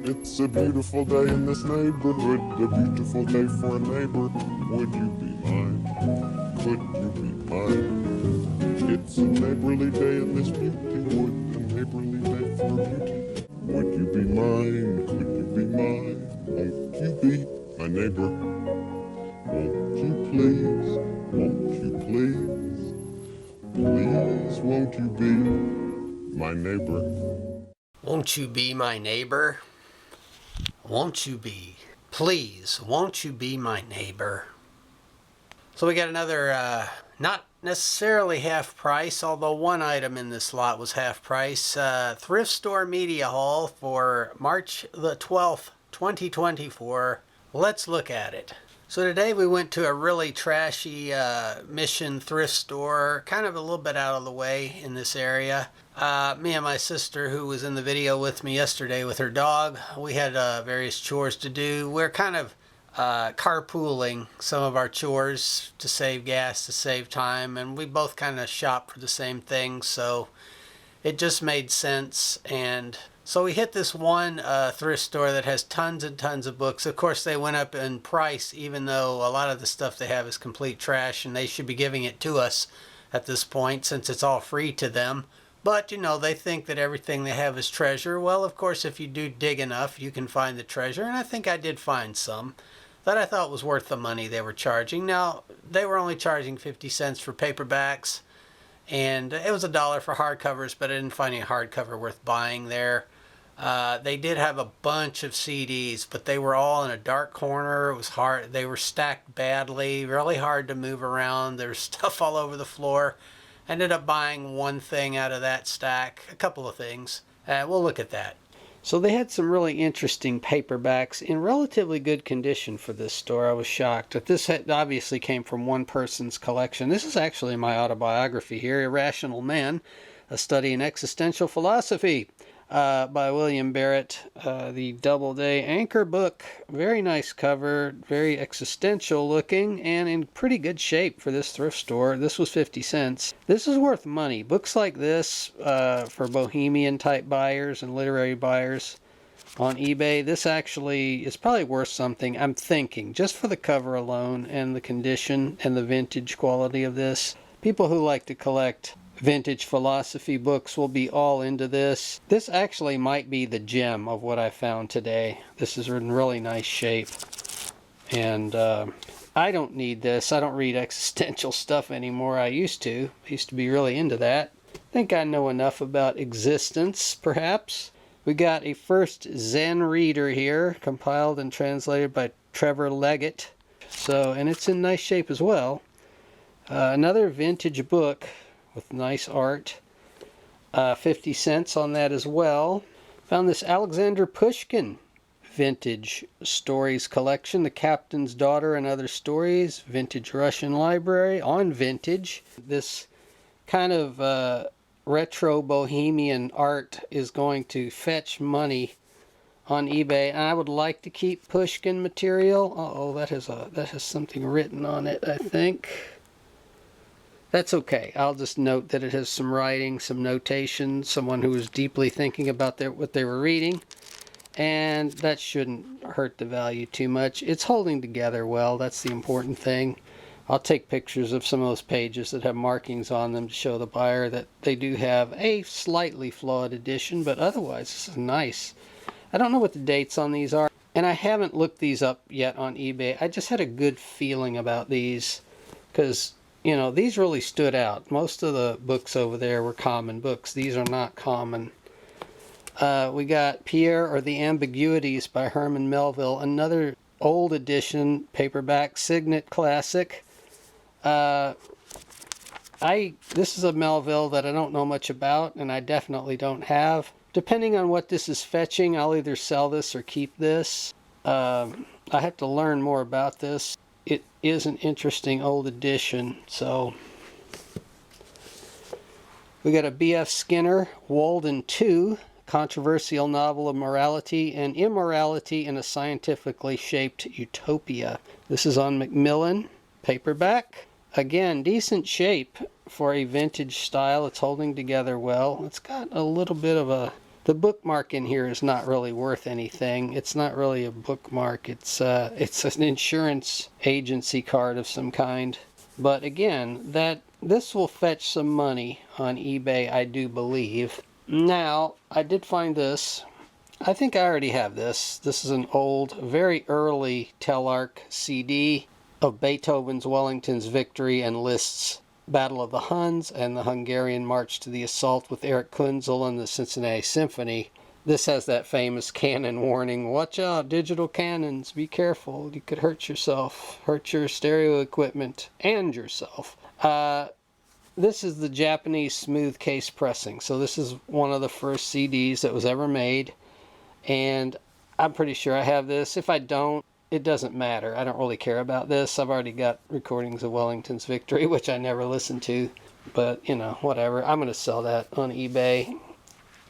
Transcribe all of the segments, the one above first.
It's a beautiful day in this neighborhood, a beautiful day for a neighbor. Would you be mine? Could you be mine? It's a neighborly day in this beauty wood, a neighborly day for a beauty. Would you be mine? Could you be mine? Won't you be my neighbor? Won't you please? Won't you please? Please won't you be my neighbor? Won't you be my neighbor? Won't you be? Please, won't you be my neighbor? So we got another, not necessarily half price, although one item in this lot was half price. Thrift Store Media Haul for March the 12th, 2024. Let's look at it. So today we went to a really trashy Mission thrift store, kind of a little bit out of the way in this area. Me and my sister, who was in the video with me yesterday with her dog, we had various chores to do. We're kind of carpooling some of our chores to save gas, to save time, and we both kind of shop for the same thing, so it just made sense. And so we hit this one thrift store that has tons and tons of books. Of course, they went up in price, even though a lot of the stuff they have is complete trash, and they should be giving it to us at this point since it's all free to them. But, you know, they think that everything they have is treasure. Well, of course, if you do dig enough, you can find the treasure, and I think I did find some that I thought was worth the money they were charging. Now, they were only charging 50 cents for paperbacks, and it was $1 for hardcovers, but I didn't find any hardcover worth buying there. They did have a bunch of CDs, but they were all in a dark corner. It was hard. They were stacked badly, really hard to move around. There's stuff all over the floor. Ended up buying one thing out of that stack, a couple of things. We'll look at that. So they had some really interesting paperbacks in relatively good condition for this store. I was shocked. But this obviously came from one person's collection. This is actually my autobiography here, Irrational Man, A Study in Existential Philosophy, by William Barrett, the Doubleday Anchor book. Very nice cover, very existential looking, and in pretty good shape for this thrift store. This was 50 cents. This is worth money. Books like this, for bohemian type buyers and literary buyers on eBay, this actually is probably worth something, I'm thinking, just for the cover alone and the condition and the vintage quality of this. People who like to collect vintage philosophy books will be all into this. This actually might be the gem of what I found today. This is in really nice shape. And I don't need this. I don't read existential stuff anymore. I used to. I used to be really into that. I think I know enough about existence, perhaps. We got a first Zen reader here, compiled and translated by Trevor Leggett. So, and it's in nice shape as well. Another vintage book with nice art. 50 cents on that as well. Found this Alexander Pushkin vintage stories collection, The Captain's Daughter and Other Stories, Vintage Russian Library on vintage. This kind of retro bohemian art is going to fetch money on eBay, and I would like to keep Pushkin material. Uh-oh, that has something written on it, I think. That's okay. I'll just note that it has some writing, some notation, someone who was deeply thinking about what they were reading, and that shouldn't hurt the value too much. It's holding together well. That's the important thing. I'll take pictures of some of those pages that have markings on them to show the buyer that they do have a slightly flawed edition, but otherwise this is nice. I don't know what the dates on these are, and I haven't looked these up yet on eBay. I just had a good feeling about these because, you know, these really stood out. Most of the books over there were common books. These are not common. We got Pierre or the Ambiguities by Herman Melville, another old edition paperback Signet classic. This is a Melville that I don't know much about, and I definitely don't have. Depending on what this is fetching, I'll either sell this or keep this. I have to learn more about this. It is an interesting old edition, so we got a B.F. Skinner, Walden 2, controversial novel of morality and immorality in a scientifically shaped utopia. This is on Macmillan, paperback. Again, decent shape for a vintage style. It's holding together well. It's got a little bit of a The bookmark in here is not really worth anything. It's not really a bookmark. It's an insurance agency card of some kind. But again, this will fetch some money on eBay, I do believe. Now, I did find this. I think I already have this. This is an old, very early Telarc CD of Beethoven's Wellington's Victory and Liszt's Battle of the Huns and the Hungarian March to the Assault with Erich Kunzel and the Cincinnati Symphony. This has that famous cannon warning. Watch out, digital cannons. Be careful. You could hurt yourself. Hurt your stereo equipment and yourself. This is the Japanese smooth case pressing. So this is one of the first CDs that was ever made. And I'm pretty sure I have this. If I don't, it doesn't matter. I don't really care about this. I've already got recordings of Wellington's Victory, which I never listened to. But, you know, whatever. I'm going to sell that on eBay.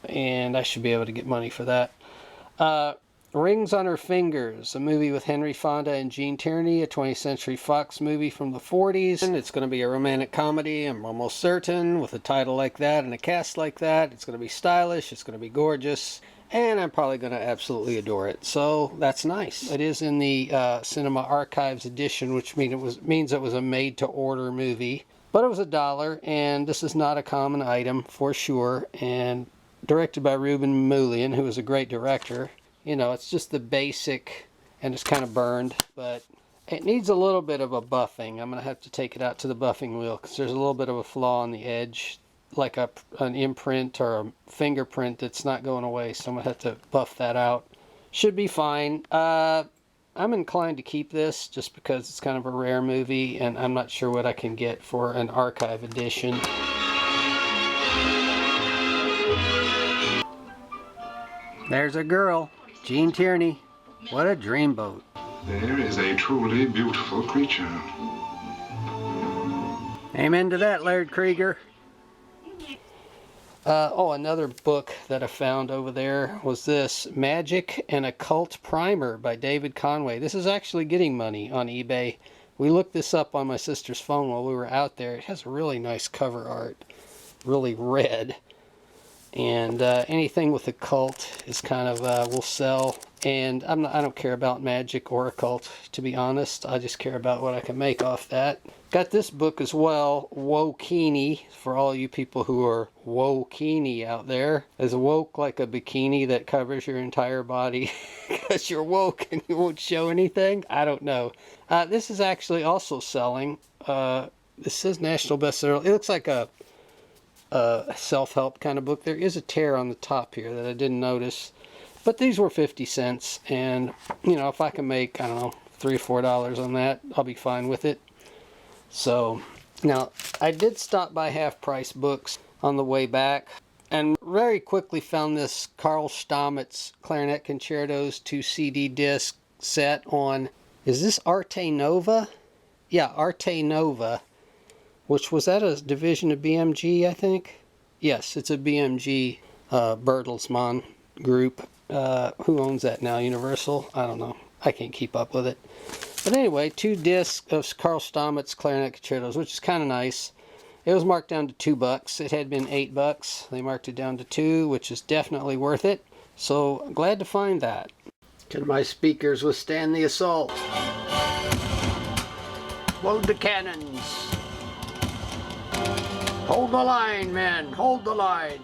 And I should be able to get money for that. Rings on Her Fingers, a movie with Henry Fonda and Gene Tierney, a 20th Century Fox movie from the 40s. And it's going to be a romantic comedy, I'm almost certain, with a title like that and a cast like that. It's going to be stylish, it's going to be gorgeous, and I'm probably going to absolutely adore it. So that's nice. It is in the Cinema Archives edition, which means it was a made-to-order movie. But it was $1, and this is not a common item for sure. And directed by Ruben Mullian, who is a great director. You know, it's just the basic, and it's kind of burned, but it needs a little bit of a buffing. I'm going to have to take it out to the buffing wheel because there's a little bit of a flaw on the edge, like an imprint or a fingerprint that's not going away, so I'm going to have to buff that out. Should be fine. I'm inclined to keep this just because it's kind of a rare movie, and I'm not sure what I can get for an archive edition. There's a girl, Gene Tierney. What a dreamboat. There is a truly beautiful creature. Amen to that, Laird Krieger. Another book that I found over there was this, Magic and Occult Primer by David Conway. This is actually getting money on eBay. We looked this up on my sister's phone while we were out there. It has a really nice cover art, really red. And anything with occult is kind of will sell. And I don't care about magic or occult, to be honest. I just care about what I can make off that. Got this book as well, Wokini, for all you people who are wokini out there. Is woke like a bikini that covers your entire body because you're woke and you won't show anything? I don't know. This is actually also selling. This says national bestseller. It looks like a self-help kind of book. There is a tear on the top here that I didn't notice, but these were 50 cents, and you know, if I can make, I don't know, $3 or $4 on that, I'll be fine with it. So now I did stop by Half Price Books on the way back and very quickly found this Carl Stamets Clarinet Concertos 2 CD disc set on, is this Arte Nova? Yeah, Arte Nova. Which was that a division of BMG, I think? Yes, it's a BMG Bertelsmann group. Who owns that now? Universal? I don't know. I can't keep up with it. But anyway, 2 discs of Carl Stamets Clarinet Concertos, which is kind of nice. It was marked down to $2. It had been $8. They marked it down to $2, which is definitely worth it. So I'm glad to find that. Can my speakers withstand the assault? Load the cannons! Hold the line, men! Hold the line!